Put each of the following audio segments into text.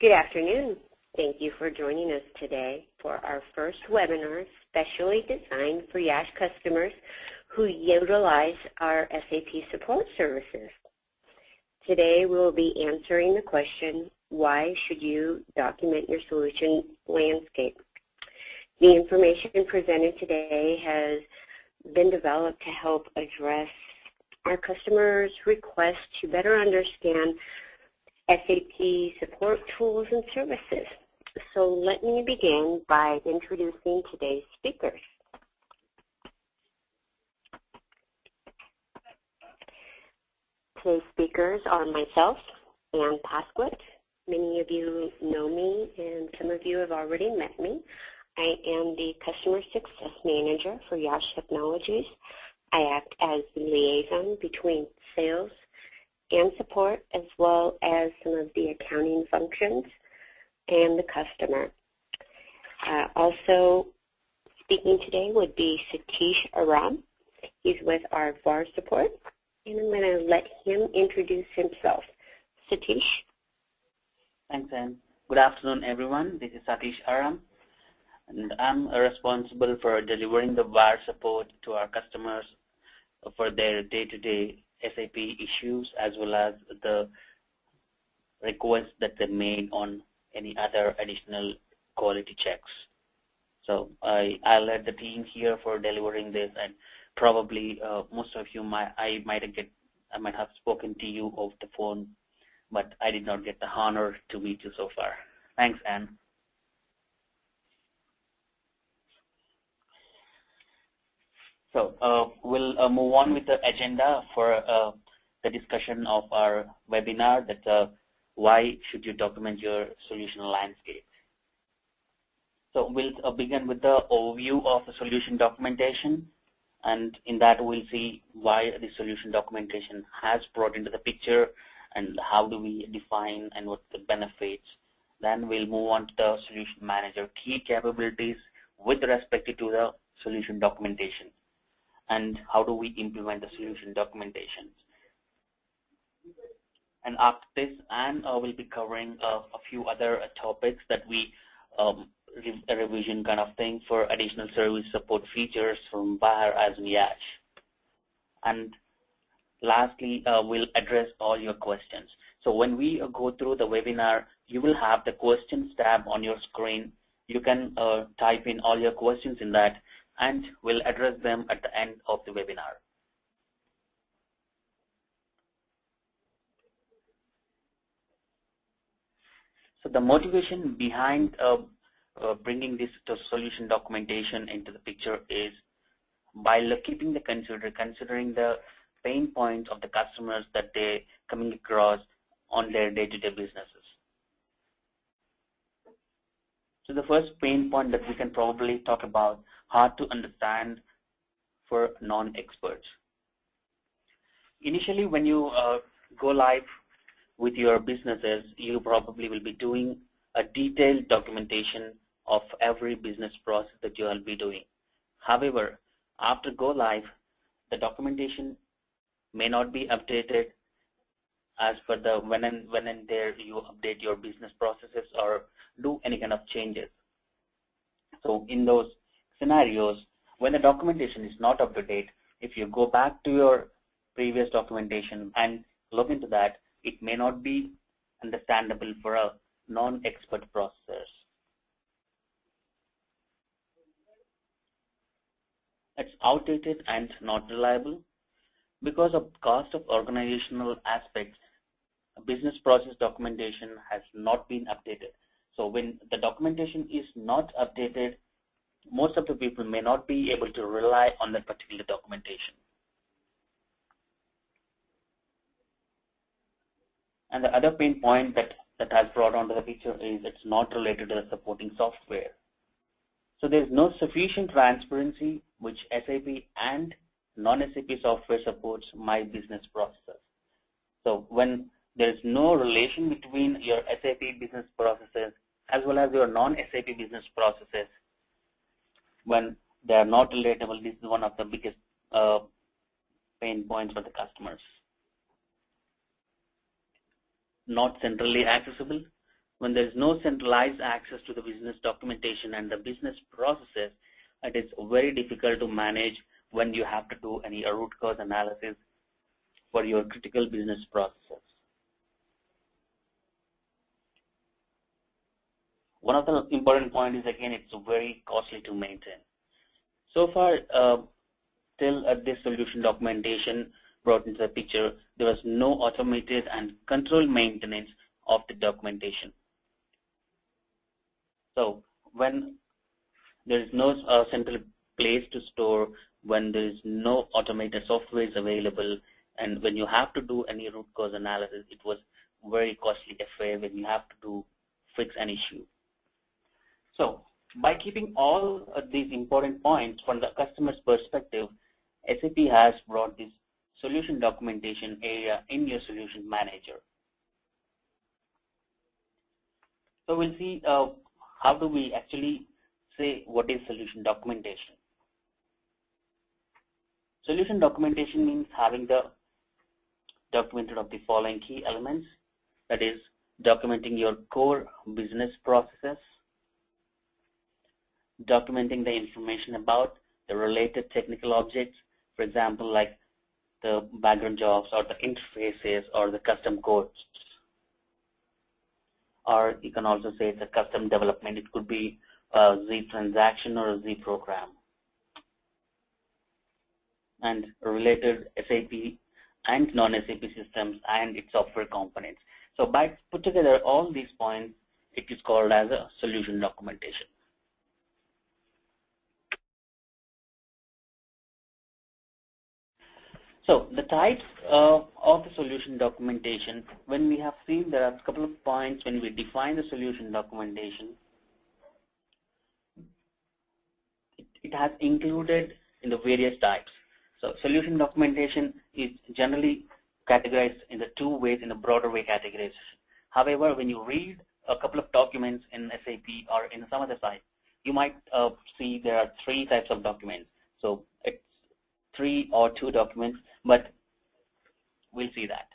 Good afternoon. Thank you for joining us today for our first webinar specially designed for YASH customers who utilize our SAP support services. Today we will be answering the question, why should you document your solution landscape? The information presented today has been developed to help address our customers' request to better understand SAP support tools and services. So let me begin by introducing today's speakers. Today's speakers are myself, Ann Pasquit. Many of you know me and some of you have already met me. I am the Customer Success Manager for YASH Technologies. I act as the liaison between sales and support, as well as some of the accounting functions and the customer. Also speaking today would be Satish Aram. He's with our VAR Support, and I'm going to let him introduce himself. Satish. Thanks, Ann. Good afternoon, everyone. This is Satish Aram, and I'm responsible for delivering the VAR support to our customers for their day-to-day SAP issues, as well as the requests that they made on any other additional quality checks. So I led the team here for delivering this, and probably most of you I might have spoken to you over the phone, but I did not get the honor to meet you so far. Thanks, Ann. So we'll move on with the agenda for the discussion of our webinar, that why should you document your solution landscape. So we'll begin with the overview of the solution documentation, and in that we'll see why the solution documentation has brought into the picture and how do we define and what the benefits. Then we'll move on to the solution manager key capabilities with respect to the solution documentation, and how do we implement the solution documentation. And after this, Anne will be covering a few other topics that we a revision kind of thing for additional service support features from VAR as in YASH. And lastly, we'll address all your questions. So when we go through the webinar, you will have the questions tab on your screen. You can type in all your questions in that, and we'll address them at the end of the webinar. So the motivation behind bringing this to solution documentation into the picture is by considering the pain points of the customers that they're coming across on their day-to-day businesses. So the first pain point that we can probably talk about, hard to understand for non-experts. Initially, when you go live with your businesses, you probably will be doing a detailed documentation of every business process that you will be doing. However, after go live, the documentation may not be updated as per the when and there you update your business processes or do any kind of changes. So in those scenarios, when the documentation is not up to date, if you go back to your previous documentation and look into that, it may not be understandable for a non-expert processors. It's outdated and not reliable. Because of cost of organizational aspects, business process documentation has not been updated. So when the documentation is not updated, most of the people may not be able to rely on that particular documentation. And the other pain point that has brought onto the picture is it's not related to the supporting software. So there's no sufficient transparency which SAP and non-SAP software supports my business processes. So when there's no relation between your SAP business processes as well as your non-SAP business processes, when they are not relatable, this is one of the biggest pain points for the customers. Not centrally accessible. When there is no centralized access to the business documentation and the business processes, it is very difficult to manage when you have to do any root cause analysis for your critical business processes. One of the important points is, again, it's very costly to maintain. So far, till this solution documentation brought into the picture, there was no automated and controlled maintenance of the documentation. So when there is no central place to store, when there is no automated software available, and when you have to do any root cause analysis, it was very costly affair when you have to fix an issue. So by keeping all of these important points from the customer's perspective, SAP has brought this solution documentation area in your solution manager. So we'll see how do we actually say what is solution documentation. Solution documentation means having the documented of the following key elements, that is documenting your core business processes, documenting the information about the related technical objects, for example, like the background jobs or the interfaces or the custom codes. Or you can also say it's a custom development. It could be a Z transaction or a Z program. And related SAP and non-SAP systems and its software components. So by put together all these points, it is called as a solution documentation. So the types of the solution documentation, when we have seen there are a couple of points when we define the solution documentation, it has included in the various types. So solution documentation is generally categorized in the two ways, in a broader way categorization. However, when you read a couple of documents in SAP or in some other site, you might see there are three types of documents. So it's 3 or 2 documents, but we'll see that.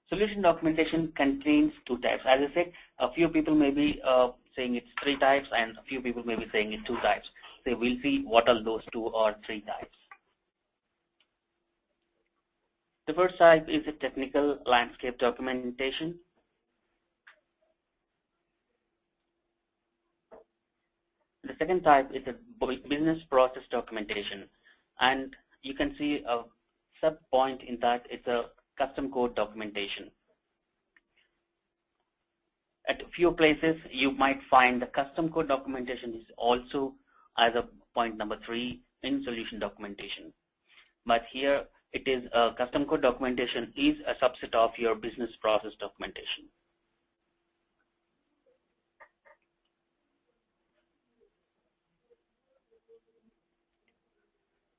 Solution documentation contains 2 types. As I said, a few people may be saying it's 3 types and a few people may be saying it's 2 types. So we'll see what are those 2 or 3 types. The first type is a technical landscape documentation. The second type is a business process documentation, and you can see a sub point in that it's a custom code documentation. At a few places you might find the custom code documentation is also as a point number 3 in solution documentation. But here it is a custom code documentation is a subset of your business process documentation.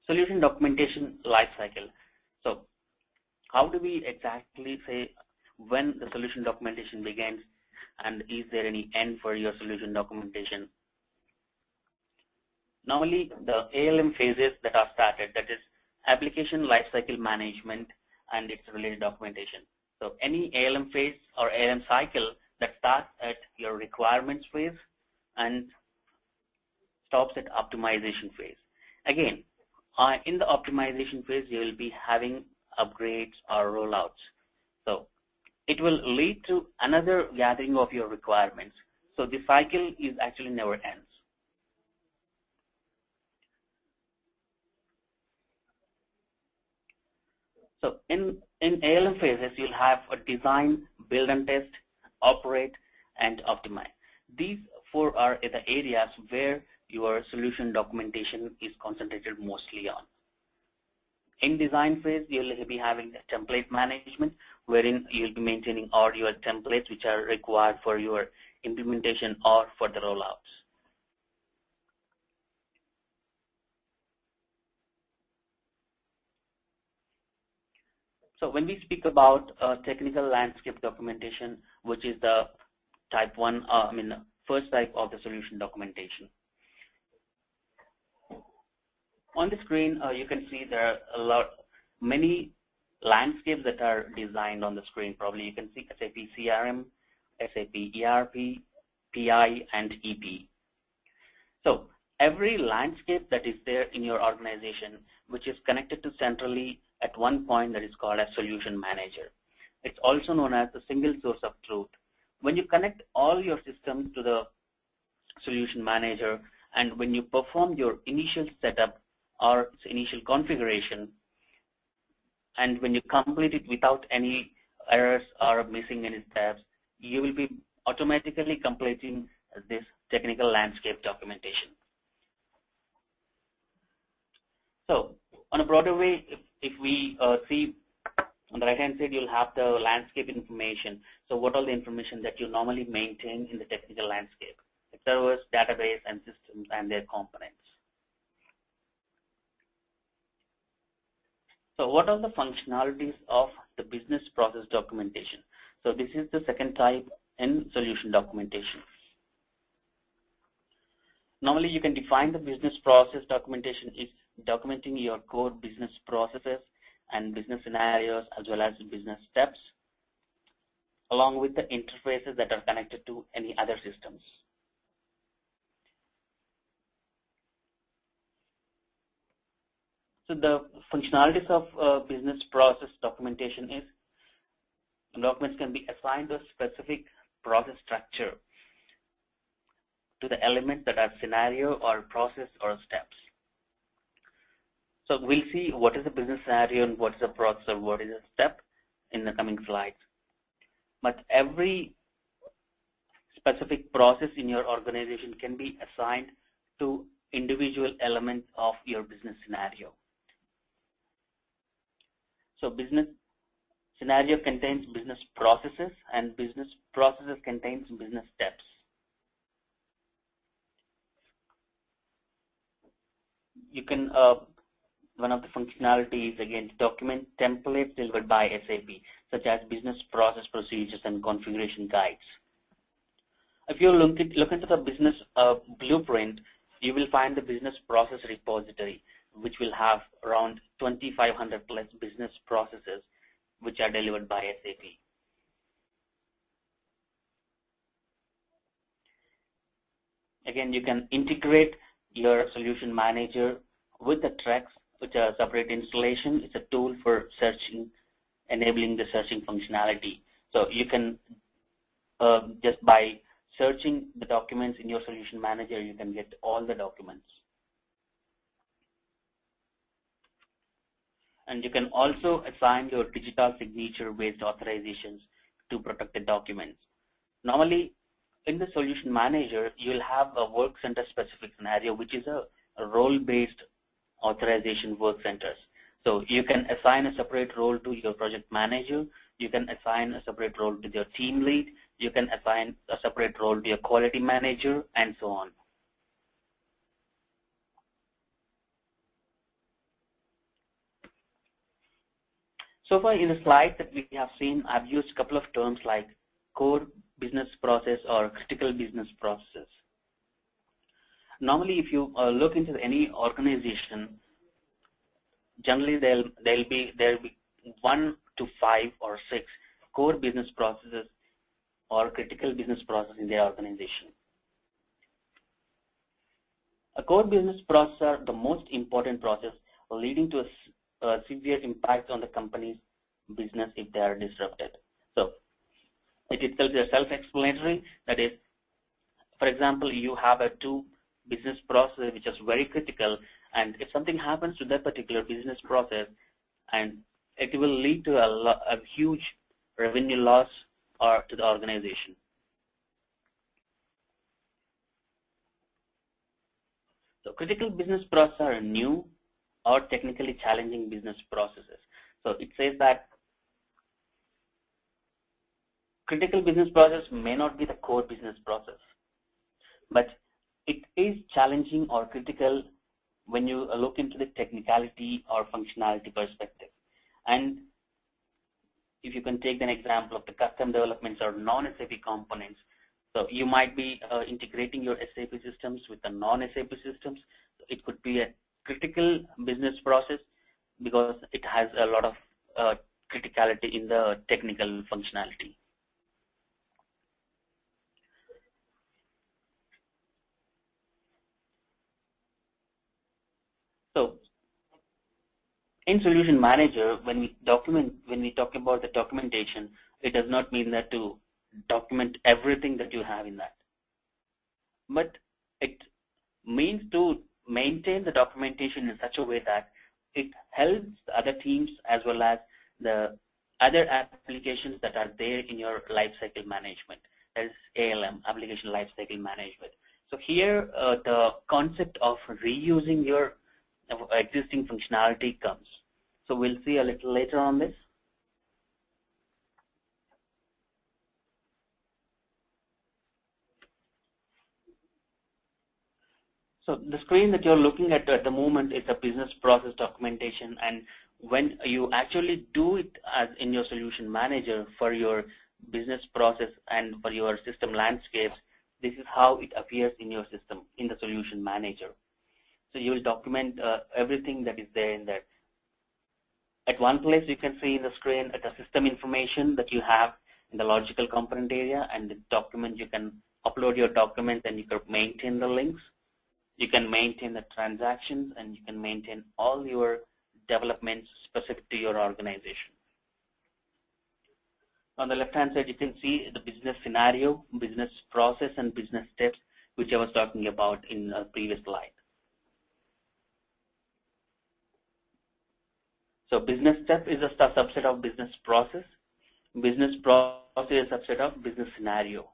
Solution documentation lifecycle. So how do we exactly say when the solution documentation begins, and is there any end for your solution documentation? Normally the ALM phases that are started, that is application lifecycle management and its related documentation. So any ALM phase or ALM cycle that starts at your requirements phase and stops at optimization phase. Again, in the optimization phase, you will be having upgrades or rollouts. So it will lead to another gathering of your requirements. So the cycle is actually never ends. So in ALM phases, you'll have a design, build and test, operate, and optimize. These 4 are the areas where your solution documentation is concentrated mostly on. In design phase, you'll be having the template management, wherein you'll be maintaining all your templates which are required for your implementation or for the rollouts. So when we speak about technical landscape documentation, which is the type 1, first type of the solution documentation. On the screen, you can see there are many landscapes that are designed on the screen. Probably you can see SAP CRM, SAP ERP, PI, and EP. So every landscape that is there in your organization, which is connected to centrally at one point, that is called a solution manager. It's also known as the single source of truth. When you connect all your systems to the solution manager, and when you perform your initial setup or initial configuration, and when you complete it without any errors or missing any steps, you will be automatically completing this technical landscape documentation. So on a broader way, if we see on the right-hand side, you'll have the landscape information. So what all the information that you normally maintain in the technical landscape? The servers, database, and systems and their components. So what are the functionalities of the business process documentation? So this is the second type in solution documentation. Normally you can define the business process documentation is documenting your core business processes and business scenarios as well as business steps, along with the interfaces that are connected to any other systems. So the functionalities of business process documentation is documents can be assigned to a specific process structure to the elements that are scenario or process or steps. So we'll see what is the business scenario and what is the process or what is a step in the coming slides. But every specific process in your organization can be assigned to individual elements of your business scenario. So business scenario contains business processes and business processes contains business steps. You can one of the functionalities again document templates delivered by SAP, such as business process procedures and configuration guides. If you look into the business blueprint, you will find the business process repository, which will have around 2,500 plus business processes which are delivered by SAP. Again, you can integrate your solution manager with the Trex, which are separate installation. It's a tool for searching, enabling the searching functionality. So you can just by searching the documents in your solution manager, you can get all the documents. And you can also assign your digital signature-based authorizations to protect the documents. Normally, in the solution manager, you'll have a work center specific scenario, which is a role-based authorization work centers. So you can assign a separate role to your project manager. You can assign a separate role to your team lead. You can assign a separate role to your quality manager, and so on. So far in the slides that we have seen, I've used a couple of terms like core business process or critical business processes. Normally, if you look into any organization, generally there'll be 1 to 5 or 6 core business processes or critical business process in their organization. A core business process are the most important process leading to a severe impact on the company's business if they are disrupted. So it itself is self-explanatory. That is, for example, you have a 2 business process which is very critical, and if something happens to that particular business process, and it will lead to a huge revenue loss or to the organization. So critical business processes are new or technically challenging business processes. So it says that critical business process may not be the core business process, but it is challenging or critical when you look into the technicality or functionality perspective. And if you can take an example of the custom developments or non-SAP components, so you might be integrating your SAP systems with the non-SAP systems. So it could be a critical business process because it has a lot of criticality in the technical functionality. So in Solution Manager, when we talk about the documentation, it does not mean that to document everything that you have in that, but it means to maintain the documentation in such a way that it helps the other teams as well as the other applications that are there in your lifecycle management. That is ALM, Application Lifecycle Management. So here the concept of reusing your existing functionality comes. So we'll see a little later on this. So the screen that you're looking at the moment is a business process documentation, and when you actually do it as in your solution manager for your business process and for your system landscapes, this is how it appears in your system in the solution manager. So you will document everything that is there in there. At one place you can see in the screen the system information that you have in the logical component area, and the document you can upload your documents and you can maintain the links. You can maintain the transactions, and you can maintain all your developments specific to your organization. On the left-hand side, you can see the business scenario, business process, and business steps, which I was talking about in a previous slide. So business step is a subset of business process. Business process is a subset of business scenario.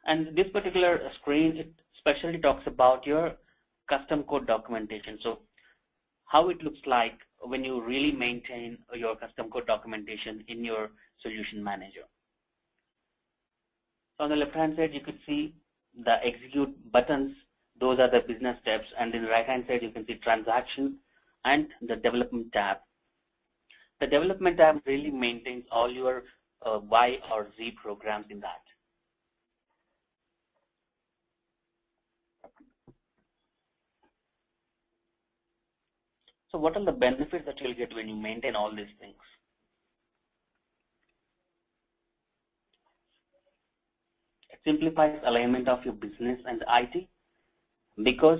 And this particular screen, it especially talks about your custom code documentation. So how it looks like when you really maintain your custom code documentation in your solution manager. So on the left-hand side, you could see the execute buttons. Those are the business steps. And in the right-hand side, you can see transactions and the development tab. The development tab really maintains all your Y or Z programs in that. So what are the benefits that you'll get when you maintain all these things? It simplifies alignment of your business and IT, because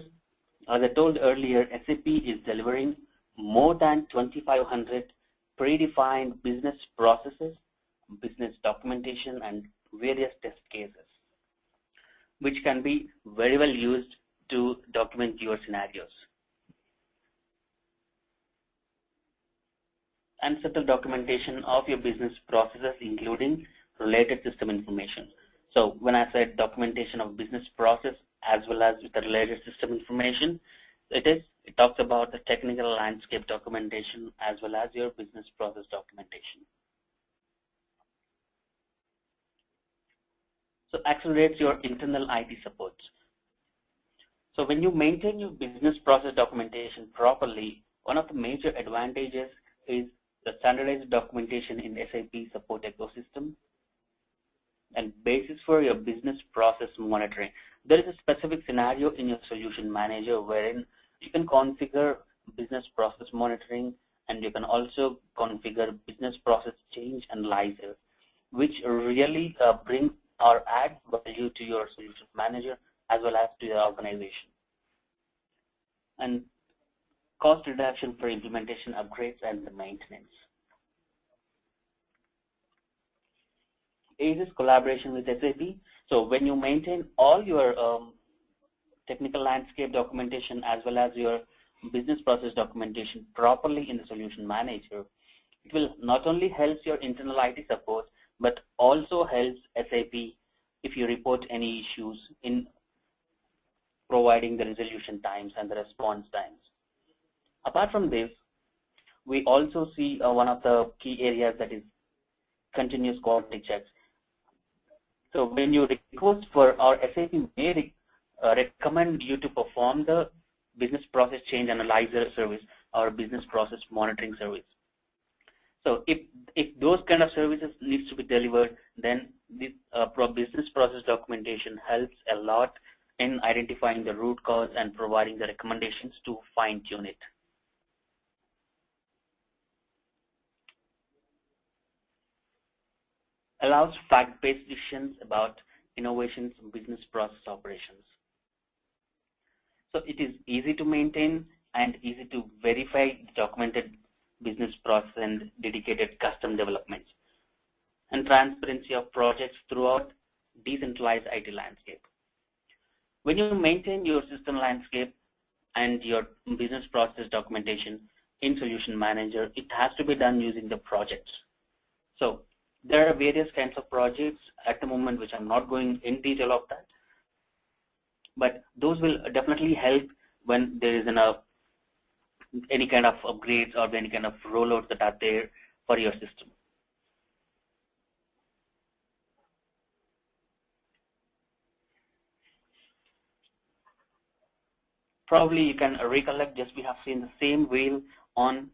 as I told earlier, SAP is delivering more than 2,500 predefined business processes, business documentation, and various test cases, which can be very well used to document your scenarios. And settle documentation of your business processes, including related system information. So when I said documentation of business process as well as with the related system information, it talks about the technical landscape documentation as well as your business process documentation. So accelerates your internal IT supports. So when you maintain your business process documentation properly, one of the major advantages is the standardized documentation in SAP support ecosystem and basis for your business process monitoring. There is a specific scenario in your solution manager wherein you can configure business process monitoring, and you can also configure business process change analyzer, which really bring or add value to your solution manager as well as to your organization. And cost reduction for implementation upgrades and the maintenance. Is collaboration with SAP. So when you maintain all your technical landscape documentation as well as your business process documentation properly in the solution manager, it will not only help your internal IT support, but also helps SAP if you report any issues in providing the resolution times and the response times. Apart from this, we also see one of the key areas, that is continuous quality checks. So when you request for, our SAP may recommend you to perform the business process change analyzer service or business process monitoring service. So if those kind of services needs to be delivered, then this business process documentation helps a lot in identifying the root cause and providing the recommendations to fine tune it. allows fact-based decisions about innovations in business process operations. So it is easy to maintain and easy to verify documented business process and dedicated custom developments, and transparency of projects throughout decentralized IT landscape. When you maintain your system landscape and your business process documentation in Solution Manager, it has to be done using the projects. So there are various kinds of projects at the moment which I'm not going in detail of that, but those will definitely help when there is any kind of upgrades or any kind of rollouts that are there for your system. Probably you can recollect, just we have seen the same wheel on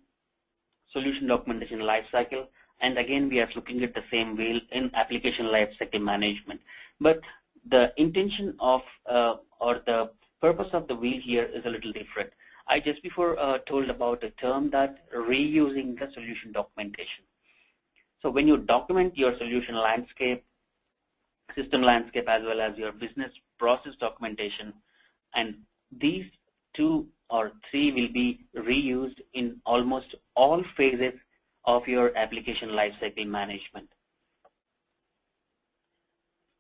solution documentation lifecycle, and again we are looking at the same wheel in application lifecycle management. But the intention of or the purpose of the wheel here is a little different. I just before told about a term that reusing the solution documentation. So when you document your solution landscape, system landscape, as well as your business process documentation, and these 2 or 3 will be reused in almost all phases of your application lifecycle management.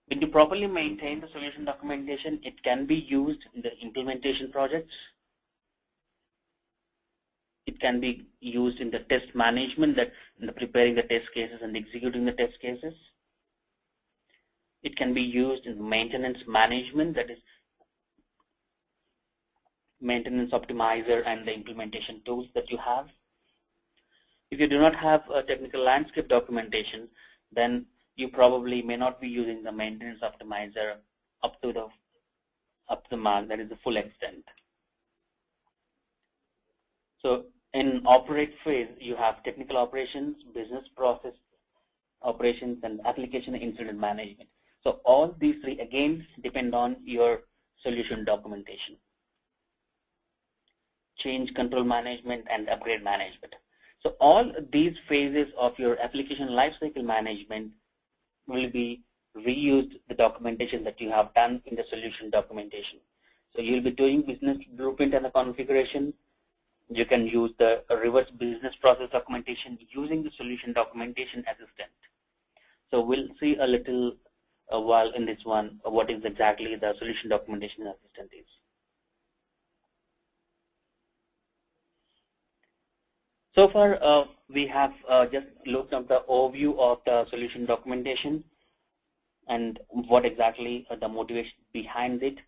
When you properly maintain the solution documentation, it can be used in the implementation projects. It can be used in the test management, that in the preparing the test cases and executing the test cases. It can be used in maintenance management, that is maintenance optimizer and the implementation tools that you have. If you do not have a technical landscape documentation, then you probably may not be using the maintenance optimizer up to the mark, that is the full extent. So in operate phase, you have technical operations, business process operations, and application incident management. So all these 3 again depend on your solution documentation. Change control management and upgrade management. So all these phases of your application lifecycle management will be reused the documentation that you have done in the solution documentation. So you'll be doing business blueprint and the configuration. You can use the reverse business process documentation using the solution documentation assistant. So we'll see a little while in this one what is exactly the solution documentation assistant is. So far, we have just looked at the overview of the solution documentation and what exactly the motivation behind it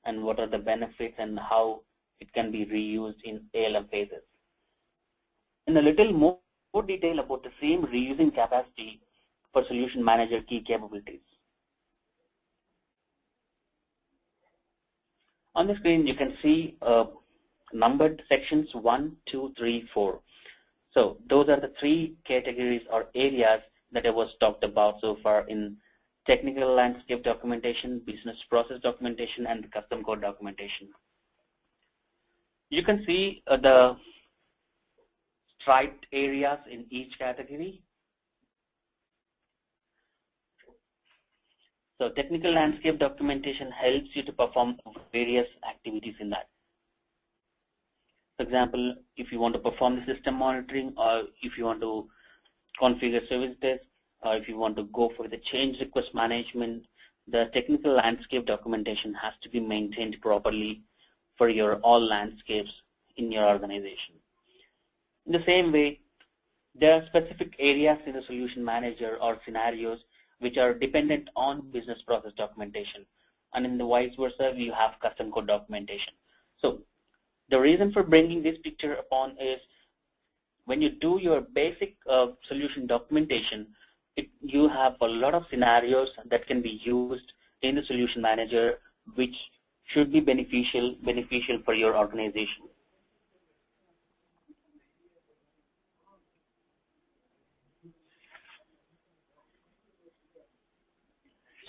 and what are the benefits and how it can be reused in ALM phases. In a little more detail about the same reusing capacity for Solution Manager key capabilities. On the screen, you can see numbered sections 1, 2, 3, 4. So those are the 3 categories or areas that I was talked about so far in technical landscape documentation, business process documentation, and custom code documentation. You can see the striped areas in each category. So technical landscape documentation helps you to perform various activities in that. For example, if you want to perform the system monitoring, or if you want to configure service desk, or if you want to go for the change request management, the technical landscape documentation has to be maintained properly for your all landscapes in your organization. In the same way, there are specific areas in the solution manager or scenarios which are dependent on business process documentation, and in the vice versa, you have custom code documentation. So the reason for bringing this picture upon is when you do your basic solution documentation, you have a lot of scenarios that can be used in the solution manager, which should be beneficial for your organization.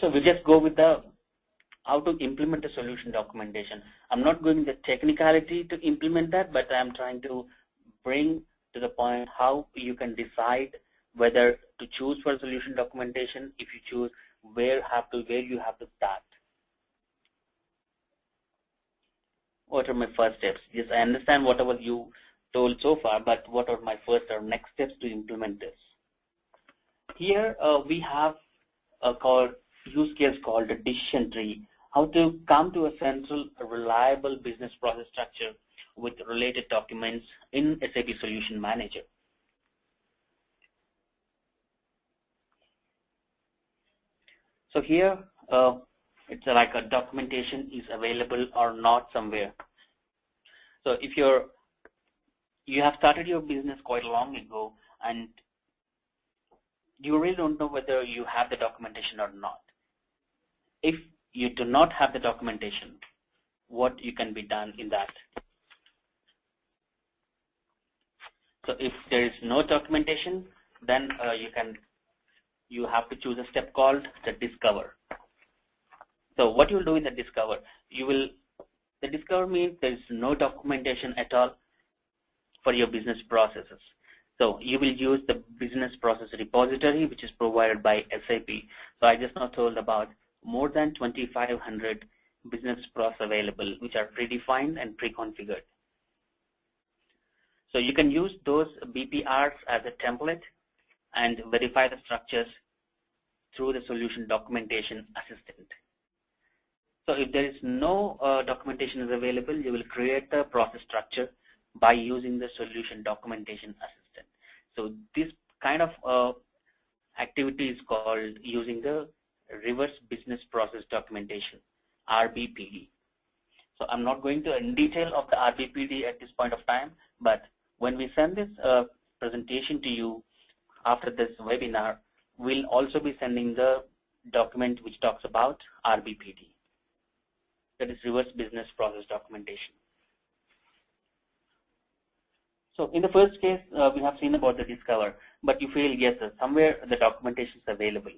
So we just go with the how to implement the solution documentation. I'm not going the technicality to implement that, but I'm trying to bring to the point how you can decide whether to choose for solution documentation. If you choose, where you have to start. What are my first steps? Yes, I understand whatever you told so far, but what are my first or next steps to implement this? Here we have a use case called a decision tree. How to come to a central, reliable business process structure with related documents in SAP Solution Manager. So here, it's like a documentation is available or not somewhere. So if you have started your business quite long ago and you really don't know whether you have the documentation or not. If you do not have the documentation, what you can be done in that? So if there is no documentation, then you have to choose a step called the discover. So what you'll do in the discover, the discover means there is no documentation at all for your business processes. So you will use the business process repository, which is provided by SAP. So I just now told about more than 2,500 business process available, which are predefined and pre-configured. So you can use those BPRs as a template and verify the structures through the solution documentation assistant. So if there is no documentation is available, you will create the process structure by using the solution documentation assistant. So this kind of activity is called using the reverse business process documentation, RBPD. So I'm not going to in detail of the RBPD at this point of time, but when we send this presentation to you after this webinar, we'll also be sending the document which talks about RBPD. That is reverse business process documentation. So in the first case, we have seen about the discover, but you feel, yes, somewhere the documentation is available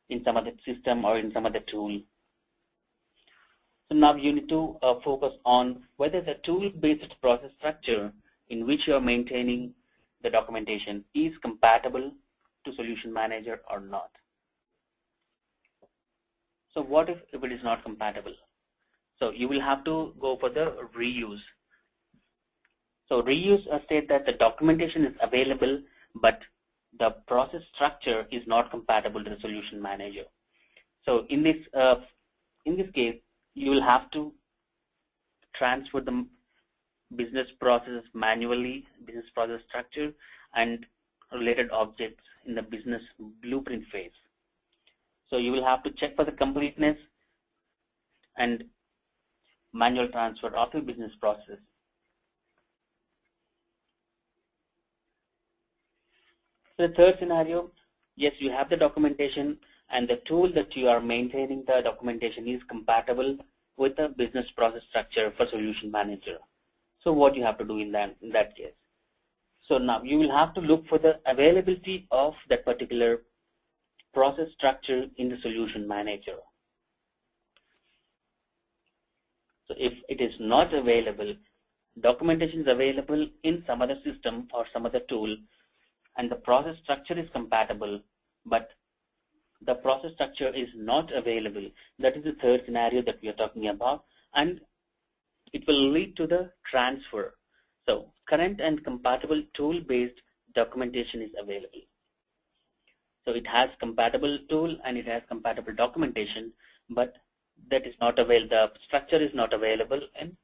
in some other system or in some other tool. So now you need to focus on whether the tool-based process structure in which you are maintaining the documentation is compatible to Solution Manager or not. So what if it is not compatible? So you will have to go for the reuse. So reuse state that the documentation is available, but the process structure is not compatible to the Solution Manager. So in this case, you will have to transfer the business process manually, business process structure, and related objects in the business blueprint phase. So you will have to check for the completeness and manual transfer of the business process. So the third scenario, yes, you have the documentation and the tool that you are maintaining the documentation is compatible with the business process structure for Solution Manager. So what you have to do in that case? So now you will have to look for the availability of that particular process structure in the Solution Manager. So if it is not available, documentation is available in some other system or some other tool, and the process structure is compatible, but the process structure is not available. That is the third scenario that we are talking about, and it will lead to the transfer. So current and compatible tool-based documentation is available. So it has compatible tool and it has compatible documentation, but that is not available. The structure is not available in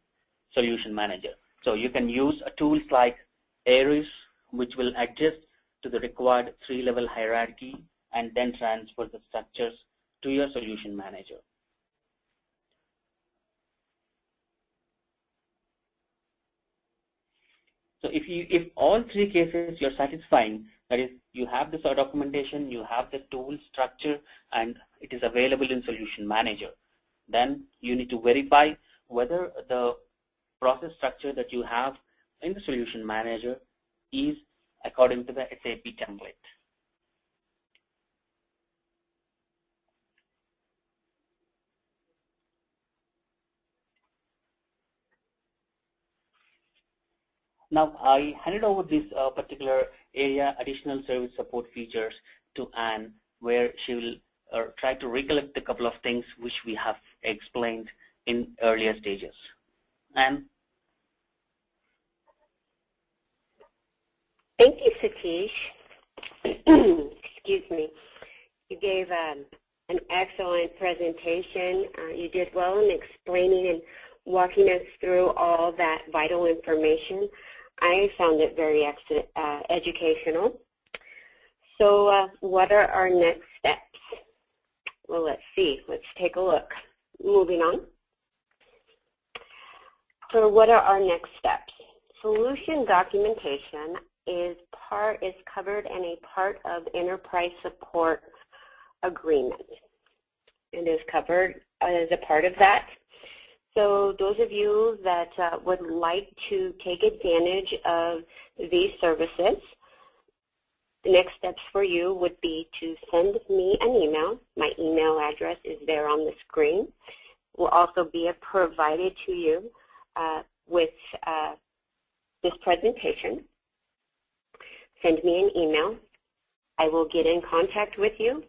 Solution Manager. So you can use tools like Aries, which will adjust to the required 3-level hierarchy and then transfer the structures to your Solution Manager. So if all three cases you're satisfying, that is, you have the documentation, you have the tool structure, and it is available in Solution Manager, then you need to verify whether the process structure that you have in the Solution Manager is according to the SAP template. Now I handed over this particular area, additional service support features, to Anne, where she will try to recollect a couple of things which we have explained in earlier stages. Anne? Thank you, Satish. Excuse me. You gave an excellent presentation. You did well in explaining and walking us through all that vital information. I found it very educational. So what are our next steps? Well, let's see. Let's take a look. Moving on. So what are our next steps? Solution documentation is covered and a part of enterprise support agreement. It is covered as a part of that. So those of you that would like to take advantage of these services, the next steps for you would be to send me an email. My email address is there on the screen. Will also be provided to you with this presentation. Send me an email. I will get in contact with you.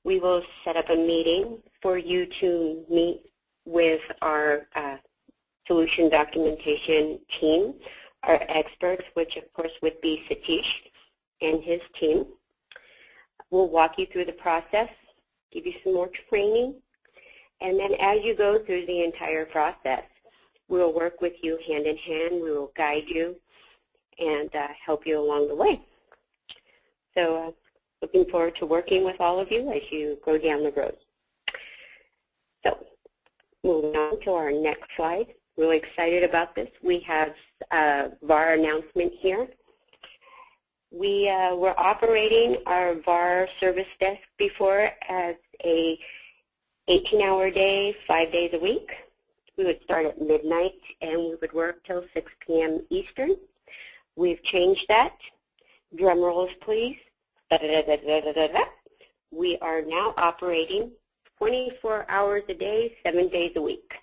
We will set up a meeting for you to meet with our solution documentation team, our experts, which of course would be Satish and his team. We'll walk you through the process, give you some more training, and then as you go through the entire process, we'll work with you hand in hand. We will guide you and help you along the way. So looking forward to working with all of you as you go down the road. So moving on to our next slide. Really excited about this. We have a VAR announcement here. We were operating our VAR service desk before as a 18-hour day, 5 days a week. We would start at midnight and we would work till 6 p.m. Eastern. We've changed that. Drum rolls, please. We are now operating 24 hours a day, 7 days a week.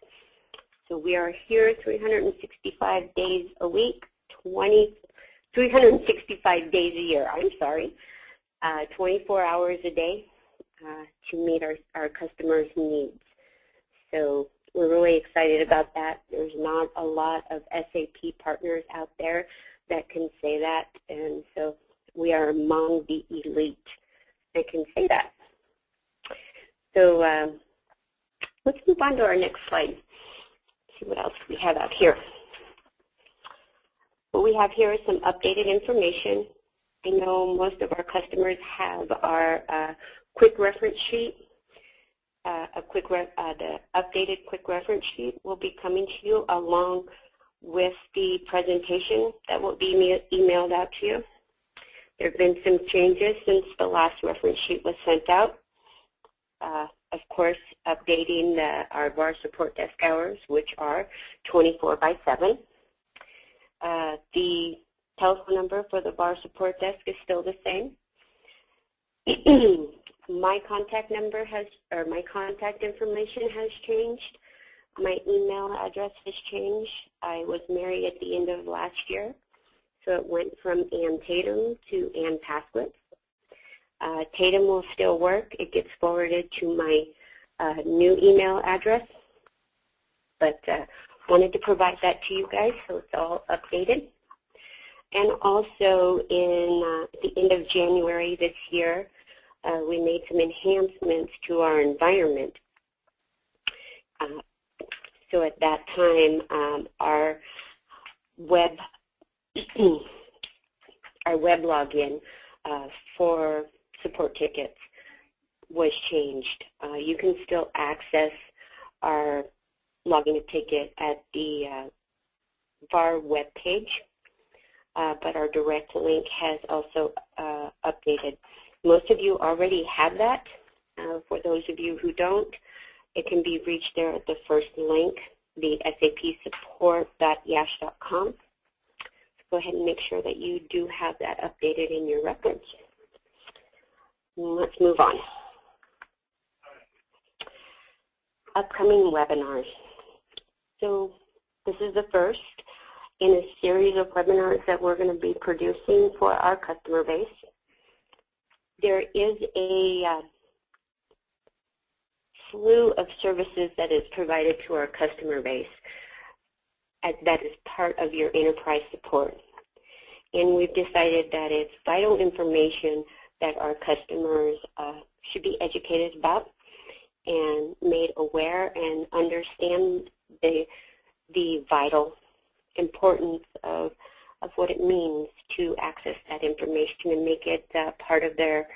So we are here 365 days a week, 365 days a year, 24 hours a day to meet our customers' needs. So we're really excited about that. There's not a lot of SAP partners out there that can say that, and so we are among the elite that can say that. So let's move on to our next slide. See what else we have out here. What we have here is some updated information. I know most of our customers have our quick reference sheet. The updated quick reference sheet will be coming to you along with the presentation that will be emailed out to you. There have been some changes since the last reference sheet was sent out. Of course, updating our VAR support desk hours, which are 24/7. The telephone number for the VAR support desk is still the same. My contact number my contact information has changed. My email address has changed. I was married at the end of last year, so it went from Ann Tatum to Ann Pasquitz. Tatum will still work. It gets forwarded to my new email address, but wanted to provide that to you guys so it's all updated. And also in the end of January this year, we made some enhancements to our environment. So at that time, our web login for support tickets was changed. You can still access our login a ticket at the VAR web page, but our direct link has also updated. Most of you already have that. For those of you who don't, it can be reached there at the first link, the sapsupport.yash.com. Go ahead and make sure that you do have that updated in your records. Let's move on. Upcoming webinars. So this is the first. in a series of webinars that we're going to be producing for our customer base. There is a slew of services that is provided to our customer base that is part of your enterprise support. And we've decided that it's vital information that our customers should be educated about and made aware and understand the vital importance of what it means to access that information and make it part of their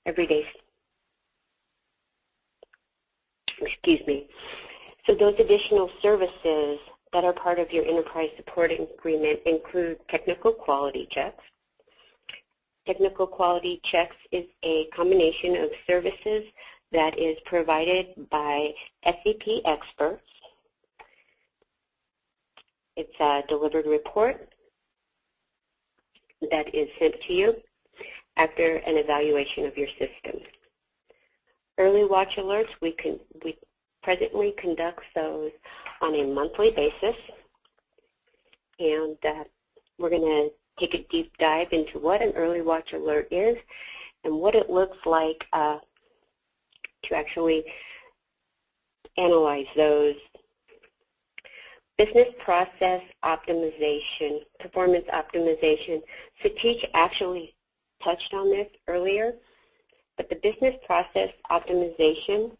everyday. Excuse me. So those additional services that are part of your enterprise support agreement include technical quality checks. Technical quality checks is a combination of services that is provided by SAP experts. It's a delivered report that is sent to you after an evaluation of your system. Early watch alerts, we presently conduct those on a monthly basis, and we're going to take a deep dive into what an early watch alert is and what it looks like to actually analyze those. Business process optimization, performance optimization. Satish actually touched on this earlier, but the business process optimization,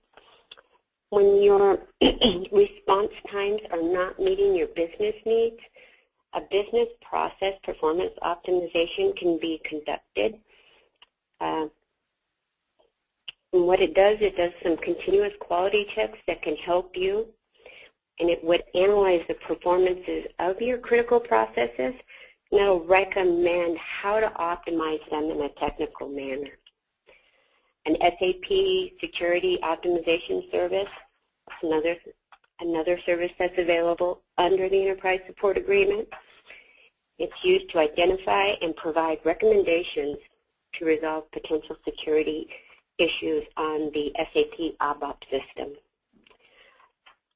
when your response times are not meeting your business needs, a business process performance optimization can be conducted. And what it does some continuous quality checks that can help you, and it would analyze the performances of your critical processes, and it will recommend how to optimize them in a technical manner. An SAP security optimization service, another service that's available under the Enterprise Support Agreement. It's used to identify and provide recommendations to resolve potential security issues on the SAP ABAP system.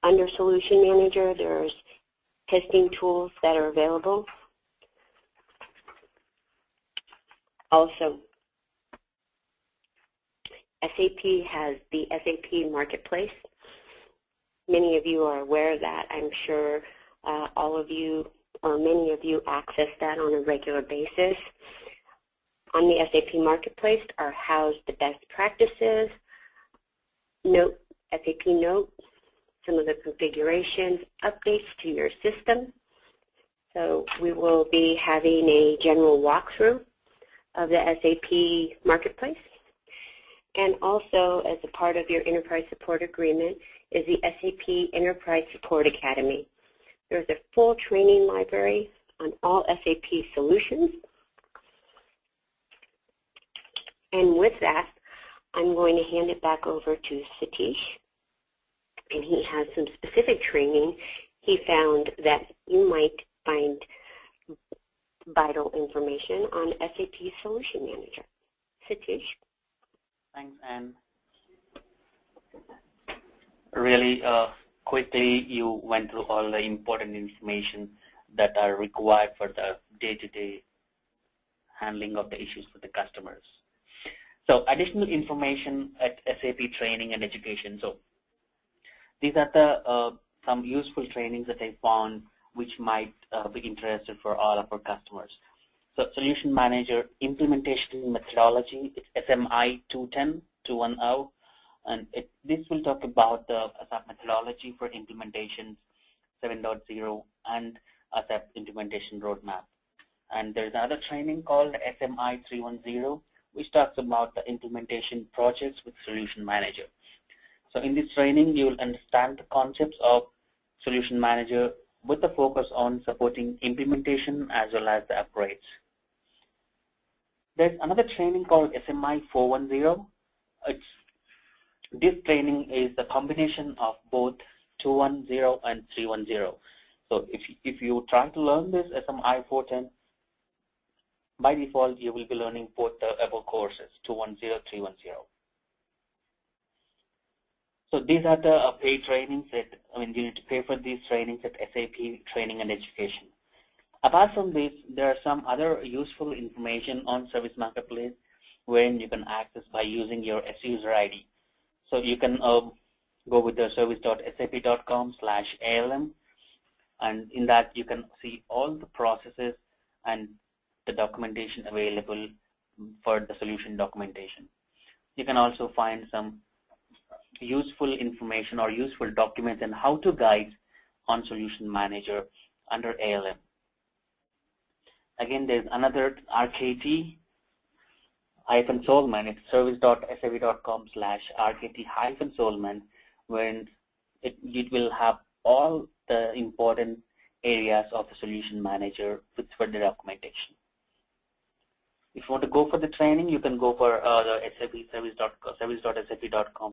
Under Solution Manager, there's testing tools that are available. Also, SAP has the SAP Marketplace. Many of you are aware of that. I'm sure all of you or many of you access that on a regular basis. On the SAP Marketplace are housed the best practices, SAP Note, some of the configurations, updates to your system. So we will be having a general walkthrough of the SAP Marketplace. And also, as a part of your Enterprise Support Agreement, is the SAP Enterprise Support Academy. There's a full training library on all SAP solutions. And with that, I'm going to hand it back over to Satish. And he has some specific training he found that you might find vital information on SAP Solution Manager. Satish. Thanks, Anne. Really quickly, you went through all the important information that are required for the day-to-day handling of the issues for the customers. So additional information at SAP training and education. So these are the some useful trainings that I found which might be interested for all of our customers. So Solution Manager Implementation Methodology, it's SMI 210, and this will talk about the SAP methodology for implementation 7.0 and SAP implementation roadmap. And there's another training called SMI 310, which talks about the implementation projects with Solution Manager. So in this training, you will understand the concepts of Solution Manager with the focus on supporting implementation as well as the upgrades. There's another training called SMI 410. This training is the combination of both 210 and 310. So if you try to learn this SMI 410, by default, you will be learning both the above courses, 210, 310. So these are the paid trainings you need to pay for these trainings at SAP Training and Education. Apart from this, there are some other useful information on Service Marketplace wherein you can access by using your SUser ID. So you can go with the service.sap.com/ALM, and in that you can see all the processes and the documentation available for the solution documentation. You can also find some useful information or useful documents and how-to guides on Solution Manager under ALM. Again, there's another RKT-Solman. It's service.sap.com/RKT-Solman, when it will have all the important areas of the Solution Manager for the documentation. If you want to go for the training, you can go for the service.sap.com